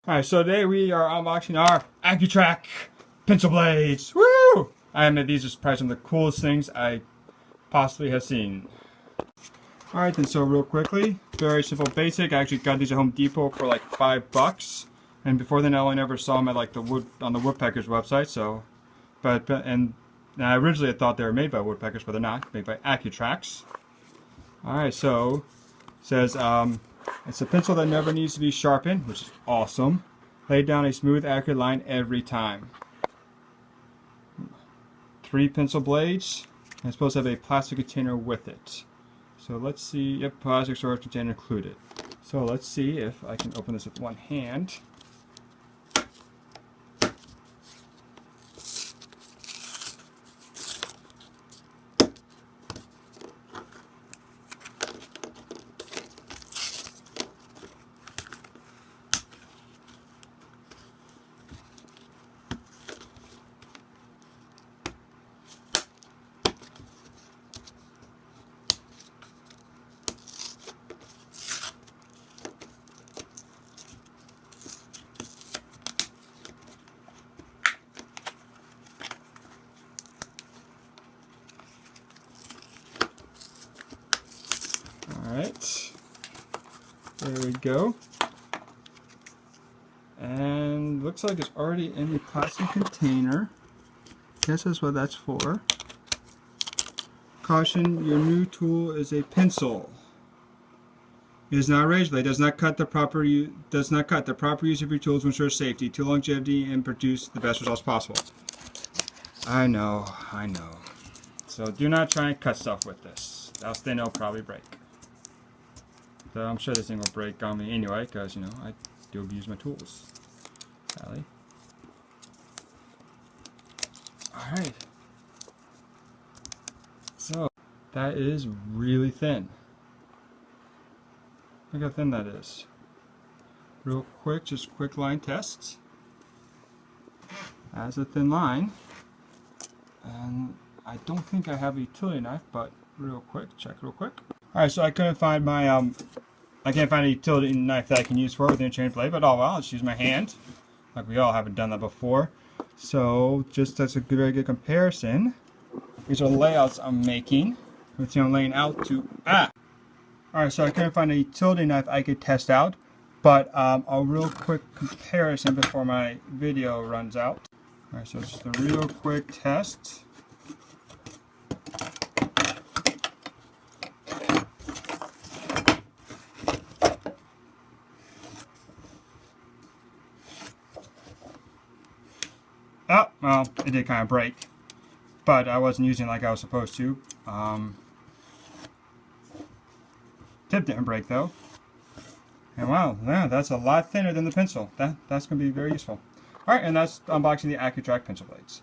Alright, so today we are unboxing our Accutrax pencil blades. Woo! I admit these are probably some of the coolest things I possibly have seen. Alright then, so real quickly, very simple basic. I actually got these at Home Depot for like $5. And before then I only never saw them at like on the Woodpeckers website, so and I originally thought they were made by Woodpeckers, but they're not, made by Accutrax. Alright, so it says it's a pencil that never needs to be sharpened, which is awesome. Lay down a smooth, accurate line every time. 3 pencil blades. And it's supposed to have a plastic container with it. So let's see. Yep, plastic storage container included. So let's see if I can open this with one hand. Alright, there we go. And looks like it's already in the plastic container. Guess that's what that's for. Caution, your new tool is a pencil. It is not a razor blade. Does not cut the proper use of your tools to ensure safety, tool longevity, and produce the best results possible. I know. So do not try and cut stuff with this, else then it'll probably break. So I'm sure this thing will break on me anyway, because, you know, I do abuse my tools. Sally. Alright. So, that is really thin. Look how thin that is. Real quick, just quick line tests. That's a thin line. And I don't think I have a utility knife, but real quick, check real quick. Alright, so I couldn't find my, I can't find a utility knife that I can use for it with an interchange blade, but oh well, let's use my hand. Like we all haven't done that before. So, just that's a very good comparison. These are layouts I'm making. Which I'm laying out to, Alright, so I couldn't find a utility knife I could test out, but a real quick comparison before my video runs out. Alright, so just a real quick test. Oh, well, it did kind of break, but I wasn't using it like I was supposed to. Tip didn't break though. And wow, yeah, that's a lot thinner than the pencil. That's going to be very useful. Alright, and that's unboxing the Accutrax pencil blades.